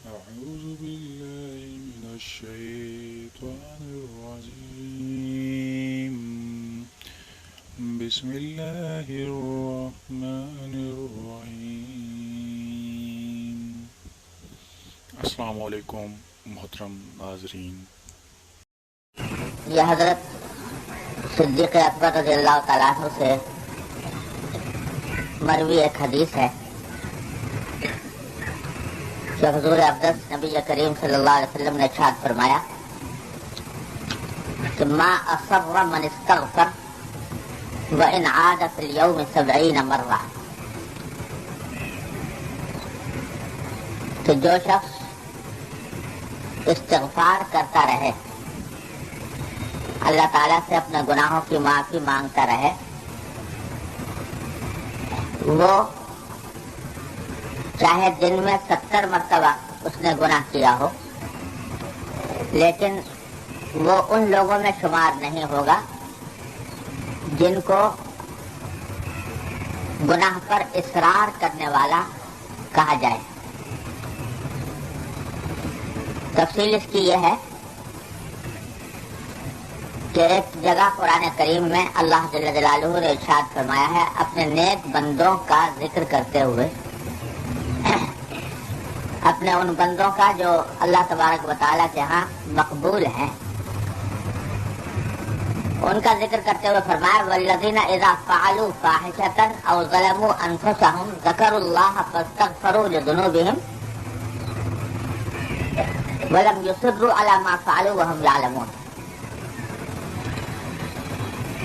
أعوذ بالله من الشيطان الرجيم. بسم الله الرحمن الرحيم. السلام علیکم محترم ناظرین. یہ حضرت صدیق اکبر رضی اللہ تعالیٰ عنہ سے مروی ایک حدیث ہے کہ حضور اقدس نبی کریم صلی اللہ علیہ وسلم نے ارشاد فرمایا کہ ما اصر من استغفر وان عاد فی اليوم 70 مرہ، کہ جو شخص استغفار کرتا رہے، اللہ تعالیٰ سے اپنے گناہوں کی معافی مانگتا رہے، وہ چاہے دن میں 70 مرتبہ اس نے گناہ کیا ہو، لیکن وہ ان لوگوں میں شمار نہیں ہوگا جن کو گناہ پر اصرار کرنے والا کہا جائے۔ تفصیل اس کی یہ ہے کہ ایک جگہ قرآن کریم میں اللہ جل جلالہ نے ارشاد فرمایا ہے اپنے نیک بندوں کا ذکر کرتے ہوئے، اپنے ان بندوں کا جو اللہ تبارک و تعالیٰ کے ہاں مقبول ہیں، ان کا ذکر کرتے ہوئے فرمایا والذین اذا فعلوا فاحشۃ او ظلموا انفسهم ذکروا اللہ فاستغفروا لذنوبهم ولم يصروا على ما فعلوا وهم يعلمون،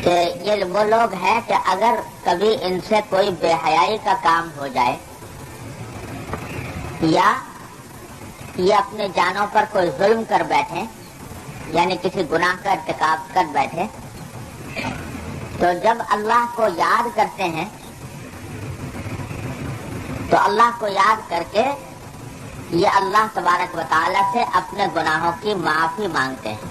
کہ یہ وہ لوگ ہیں کہ اگر کبھی ان سے کوئی بے حیائی کا کام ہو جائے یا یہ اپنے جانوں پر کوئی ظلم کر بیٹھے، یعنی کسی گناہ کا ارتکاب کر بیٹھے، تو جب اللہ کو یاد کرتے ہیں تو اللہ کو یاد کر کے یہ اللہ تبارک و تعالیٰ سے اپنے گناہوں کی معافی مانگتے ہیں،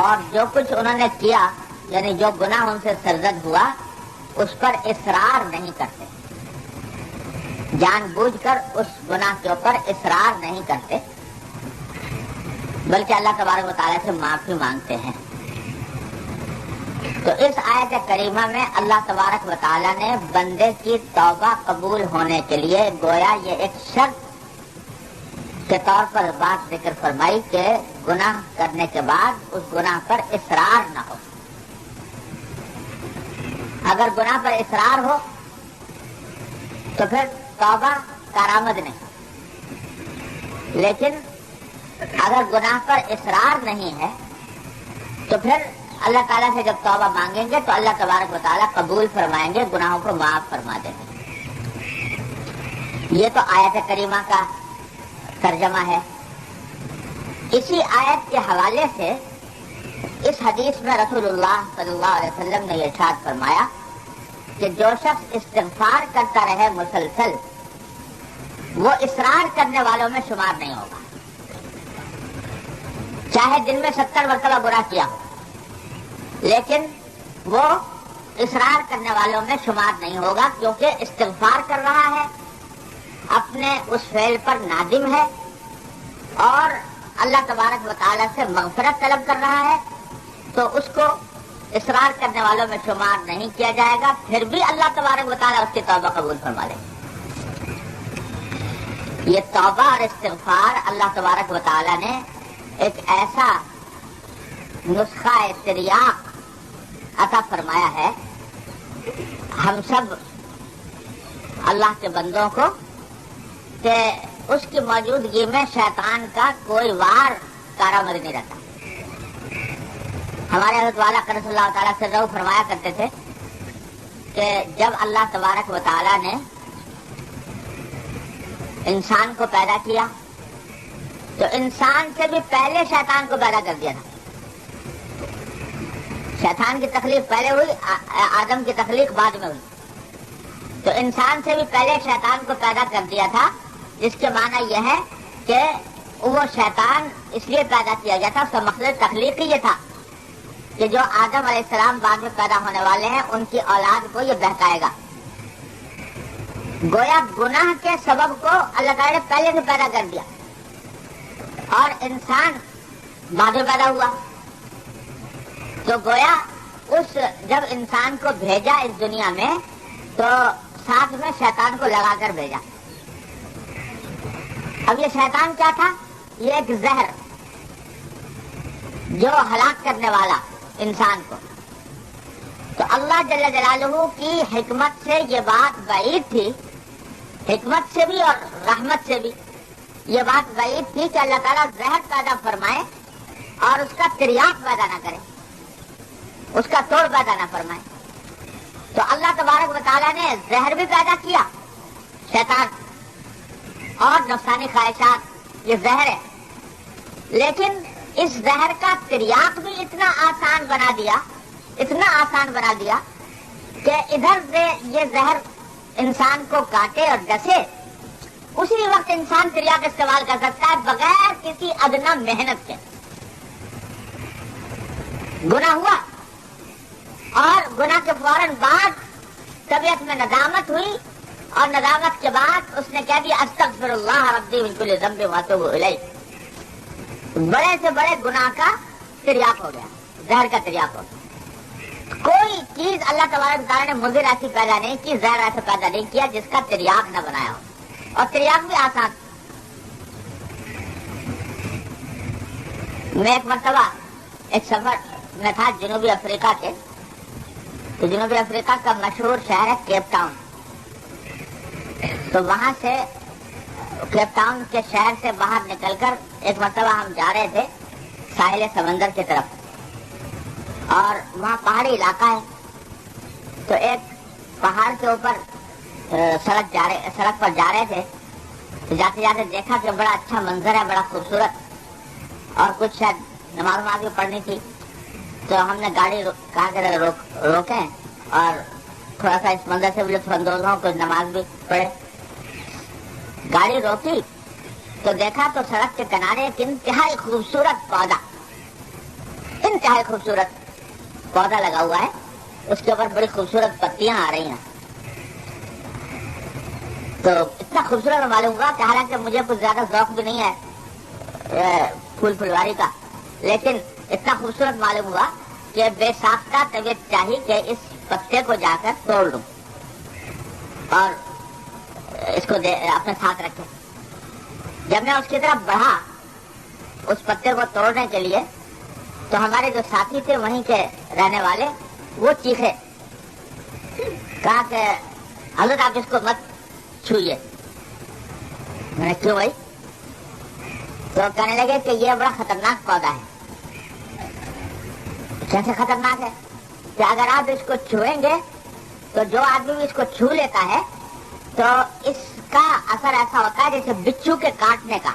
اور جو کچھ انہوں نے کیا یعنی جو گناہ ان سے سرزد ہوا اس پر اصرار نہیں کرتے، جان بوجھ کر اس گناہ کے اوپر اصرار نہیں کرتے، بلکہ اللہ تبارک و تعالیٰ سے معافی مانگتے ہیں۔ تو اس آیت کریمہ میں اللہ تبارک و تعالیٰ نے بندے کی توبہ قبول ہونے کے لیے گویا یہ ایک شرط کے طور پر بات ذکر فرمائی کہ گناہ کرنے کے بعد اس گناہ پر اصرار نہ ہو۔ اگر گناہ پر اصرار ہو تو پھر توبہ کارآمد نہیں، لیکن اگر گناہ پر اصرار نہیں ہے تو پھر اللہ تعالیٰ سے جب توبہ مانگیں گے تو اللہ تبارک و تعالیٰ قبول فرمائیں گے، گناہوں کو معاف فرما دیں گے۔ یہ تو آیت کریمہ کا ترجمہ ہے۔ اسی آیت کے حوالے سے اس حدیث میں رسول اللہ صلی اللہ علیہ وسلم نے ارشاد فرمایا کہ جو شخص استغفار کرتا رہے مسلسل وہ اصرار کرنے والوں میں شمار نہیں ہوگا، چاہے دن میں 70 مرتبہ گناہ کیا ہو، لیکن وہ اصرار کرنے والوں میں شمار نہیں ہوگا، کیونکہ استغفار کر رہا ہے، اپنے اس فعل پر نادم ہے اور اللہ تبارک و تعالیٰ سے مغفرت طلب کر رہا ہے، تو اس کو اصرار کرنے والوں میں شمار نہیں کیا جائے گا، پھر بھی اللہ تبارک و تعالیٰ اس کی توبہ قبول فرما لے گا۔ یہ توبہ اور استغفار اللہ تبارک و تعالیٰ نے ایک ایسا نسخہ تریاق عطا فرمایا ہے ہم سب اللہ کے بندوں کو کہ اس کی موجودگی میں شیطان کا کوئی وار کارآمد نہیں رہتا۔ ہمارے حضرت والا قدس اللہ تعالیٰ سے رو فرمایا کرتے تھے کہ جب اللہ تبارک و تعالیٰ نے انسان کو پیدا کیا تو انسان سے بھی پہلے شیطان کو پیدا کر دیا تھا۔ شیطان کی تخلیق پہلے ہوئی، آدم کی تخلیق بعد میں ہوئی، تو انسان سے بھی پہلے شیطان کو پیدا کر دیا تھا، جس کے معنی یہ ہے کہ وہ شیطان اس لیے پیدا کیا گیا تھا، اس کا مقصد تخلیقی یہ تھا کہ جو آدم علیہ السلام بعد میں پیدا ہونے والے ہیں ان کی اولاد کو یہ بہکائے گا، گویا گناہ کے سبب کو اللہ تعالیٰ نے پہلے سے پیدا کر دیا اور انسان بعد میں پیدا ہوا. تو گویا جب انسان کو بھیجا اس دنیا میں تو ساتھ میں شیطان کو لگا کر بھیجا. اب یہ شیطان کیا تھا؟ یہ ایک زہر جو ہلاک کرنے والا انسان کو. تو اللہ جل جلالہ کی حکمت سے یہ بات بعید تھی، حکمت سے بھی اور رحمت سے بھی یہ بات بعید تھی کہ اللہ تعالیٰ زہر پیدا فرمائے اور اس کا تریاق پیدا نہ کرے، اس کا توڑ پیدا نہ فرمائے. تو اللہ تبارک و تعالیٰ نے زہر بھی پیدا کیا، شیطان اور نفسانی خواہشات یہ زہر ہے، لیکن اس زہر کا تریاق بھی اتنا آسان بنا دیا، اتنا آسان بنا دیا کہ ادھر سے یہ زہر انسان کو کاٹے اور ڈسے اسی وقت انسان تریاق استعمال کر سکتا ہے بغیر کسی ادنا محنت کے. گناہ ہوا اور گناہ کے فوراً بعد طبیعت میں ندامت ہوئی اور ندامت کے بعد اس نے کہہ دیا استغفر اللہ ربی من کل ذنب واتوب الیہ. بڑے سے بڑے گناہ کا تریاق ہو گیا، زہر کا تریاق ہو گیا. کوئی چیز اللہ تبارک تعالیٰ نے مضر ایسی پیدا نہیں کی، زہر ایسا پیدا نہیں کیا جس کا تریاق نہ بنایا ہو، اور تریاق بھی آسان. میں ایک مرتبہ ایک سفر میں تھا جنوبی افریقہ کے. تو جنوبی افریقہ کا مشہور شہر ہے کیپ ٹاؤن. تو وہاں سے کیپ ٹاؤن کے شہر سے باہر نکل کر ایک مرتبہ ہم جا رہے تھے ساحل سمندر کی طرف، اور وہاں پہاڑی علاقہ ہے. تو ایک پہاڑ کے اوپر سڑک پر جا رہے تھے. جاتے جاتے دیکھا کہ بڑا اچھا منظر ہے، بڑا خوبصورت، اور کچھ شاید نماز بھی پڑھنی تھی. تو ہم نے گاڑی کہاں کے روکیں اور تھوڑا سا اس منظر سے لطف اندوز ہوں، کچھ نماز بھی پڑھے. گاڑی روکی تو دیکھا تو سڑک کے کنارے ایک انتہائی خوبصورت پودا، انتہائی خوبصورت پودا لگا ہوا ہے. اس کے اوپر بڑی خوبصورت پتیاں آ رہی ہیں. تو اتنا خوبصورت معلوم ہوا کہ حالانکہ مجھے کچھ زیادہ ذوق بھی نہیں ہے پھول پھلواری کا، لیکن اتنا خوبصورت معلوم ہوا کہ بے ساختہ طبیعت چاہیے کہ اس پتے کو جا کر توڑ لوں اور اس کو اپنے ساتھ رکھے. جب میں اس کی طرف بڑھا اس پتے کو توڑنے کے لیے تو ہمارے جو ساتھی تھے وہیں کے رہنے والے وہ چیخے، کہا کہ حضرت آپ اس کو مت چھوئیے. میں نے کیوں بھائی؟ تو کہنے لگے کہ یہ بڑا خطرناک پودا ہے. کیسے خطرناک ہے؟ کہ اگر آپ اس کو چھوئیں گے تو جو آدمی بھی اس کو چھو لیتا ہے تو اس کا اثر ایسا ہوتا ہے جیسے بچھو کے کاٹنے کا.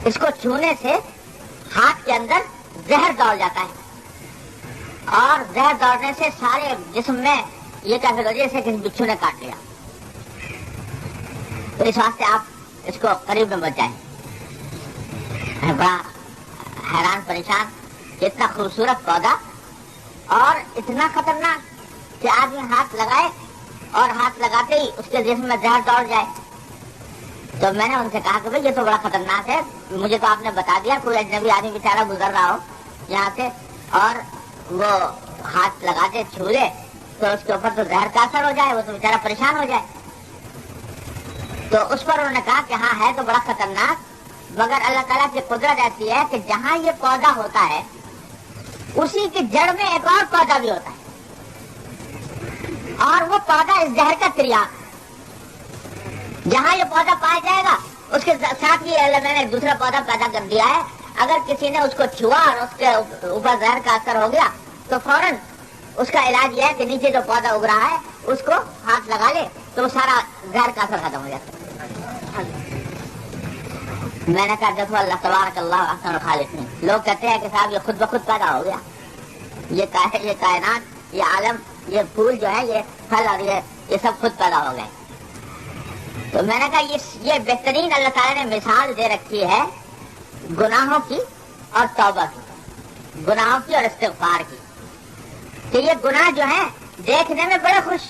اس کو چھونے سے ہاتھ کے اندر زہر دوڑ جاتا ہے اور زہر دوڑنے سے سارے جسم میں یہ کیسے ہو جیسے کسی بچھو نے کاٹ لیا. تو اس واسطے آپ اس کو قریب میں مت جائیں. بڑا حیران پریشان، اتنا خوبصورت پودا اور اتنا خطرناک کہ آدمی ہاتھ لگائے اور ہاتھ لگاتے ہی اس کے جسم میں زہر دوڑ جائے. تو میں نے ان سے کہا کہ بھائی یہ تو بڑا خطرناک ہے، مجھے تو آپ نے بتا دیا کوئی اجنبی آدمی بیچارہ گزر رہا ہو یہاں سے اور وہ ہاتھ لگاتے چھو لے تو اس کے اوپر تو زہر کا اثر ہو جائے، وہ تو بیچارہ پریشان ہو جائے. تو اس پر انہوں نے کہا کہ ہاں ہے تو بڑا خطرناک، مگر اللہ تعالیٰ کی قدرت ایسی ہے کہ جہاں یہ پودا ہوتا ہے اسی کی جڑ میں ایک اور پودا بھی ہوتا ہے اور وہ پودا اس زہر کا تریاق. جہاں یہ پودا پایا جائے گا اس کے ساتھ ہی اللہ میں نے ایک دوسرا پودا پیدا کر دیا ہے. اگر کسی نے اس کو چھوا اور اس کے اوپر زہر کا اثر ہو گیا تو فوراً اس کا علاج یہ ہے کہ نیچے جو پودا اگ رہا ہے اس کو ہاتھ لگا لے تو وہ سارا زہر کا اثر ختم ہو جاتا ہے. میں نے کہا دیکھو اللہ تبارک اللہ احسن الخالقین. لوگ کہتے ہیں کہ صاحب یہ خود بخود پیدا ہو گیا، یہ کائنات، یہ عالم، یہ پھول جو ہے، یہ پھل اور یہ سب خود پیدا ہو گئے. تو میں نے کہا یہ بہترین اللہ تعالیٰ نے مثال دے رکھی ہے گناہوں کی اور توبہ کی، گناہوں کی اور استغفار کی. کہ یہ گناہ جو ہیں دیکھنے میں بڑے خوش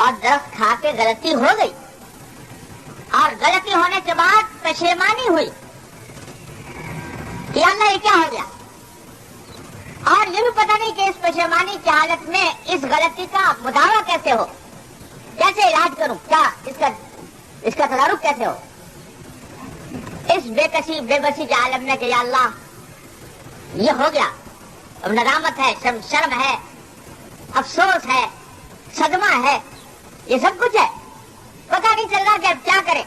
اور درخت کھا کے غلطی ہو گئی اور غلطی ہونے کے بعد پشیمانی ہوئی کہ اللہ یہ کیا ہو گیا، اور یہ بھی پتہ نہیں کہ اس پشیمانی کی حالت میں اس غلطی کا مداوع کیسے ہو، کیسے علاج کروں، کیا اس کا تدارک کیسے ہو، اس بے بسی کے عالم میں کہ یا اللہ یہ ہو گیا، اب ندامت ہے، شرم ہے، افسوس ہے، صدمہ ہے، یہ سب کچھ ہے، پتہ نہیں چل رہا کہ اب کیا کریں۔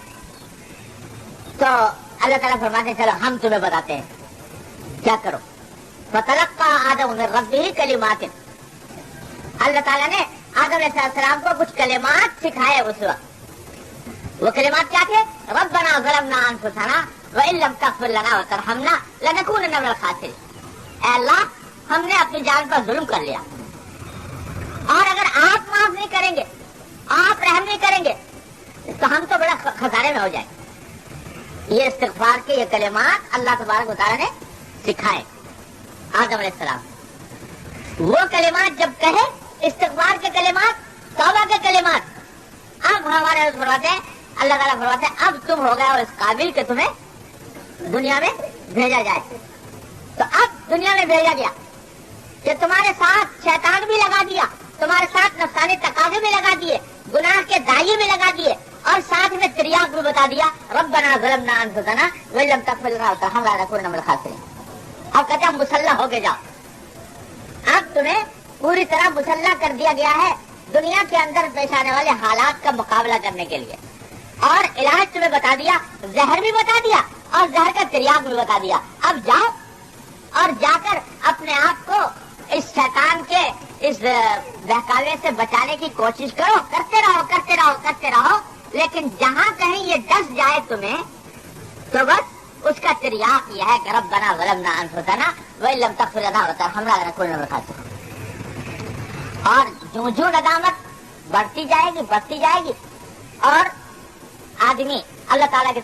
تو اللہ تعالیٰ فرماتے ہیں چلو ہم تمہیں بتاتے ہیں کیا کرو۔ فَتَلَقَّى آدَمُ مِن رَبِّهِ كَلِمَاتٍ، اللہ تعالیٰ نے آدم علیہ السلام کو کچھ کلمات سکھائے اس وقت۔ وہ کلمات کیا تھے؟ رَبَّنَا ظَلَمْنَا أَنفُسَنَا وَإِن لَّمْ تَغْفِرْ لَنَا وَتَرْحَمْنَا لَنَكُونَنَّ مِنَ الْخَاسِرِينَ، اے اللہ ہم نے اپنی جان پر ظلم کر لیا، اور اگر آپ معاف نہیں کریں گے، آپ رحم نہیں کریں گے تو ہم تو بڑا خسارے میں ہو جائیں۔ یہ استغفار کے یہ کلمات اللہ تبارک و تعالیٰ نے سکھائے آدم علیہ السلام۔ وہ کلمات جب کہے، استغفار کے کلمات، توبہ کے کلمات، اب ہمارے فرماتے ہیں، اللہ تعالیٰ فرماتے ہیں اب تم ہو گئے اور اس قابل کہ تمہیں دنیا میں بھیجا جائے۔ تو اب دنیا میں بھیجا گیا کہ تمہارے ساتھ شیطان بھی لگا دیا، تمہارے ساتھ نفسانی تقاضے بھی لگا دیے، گناہ کے دائیں بھی لگا دیے، اور ساتھ میں تریاق بھی بتا دیا، ربنا ظلمنا انفسنا وان لم تغفر لنا وترحمنا لنكونن من الخاسرین۔ اب کہتے ہیں مسلح ہو کے جاؤ، اب تمہیں پوری طرح مسلح کر دیا گیا ہے دنیا کے اندر پیش آنے والے حالات کا مقابلہ کرنے کے لیے، اور علاج تمہیں بتا دیا، زہر بھی بتا دیا اور زہر کا تریاق بھی بتا دیا۔ اب جاؤ اور جا کر اپنے آپ کو اس شیطان کے اس بہکاوے سے بچانے کی کوشش کرو، کرتے رہو، لیکن جہاں کہیں یہ ڈس جائے تمہیں تو بس اس کا تریاق یہ ہے کہ ربنا ظلمنا انفسنا وان لم تغفر لنا وترحمنا لنكونن من الخاسرین۔ اور جو ندامت بڑھتی جائے گی اور آدمی اللہ تعالیٰ کے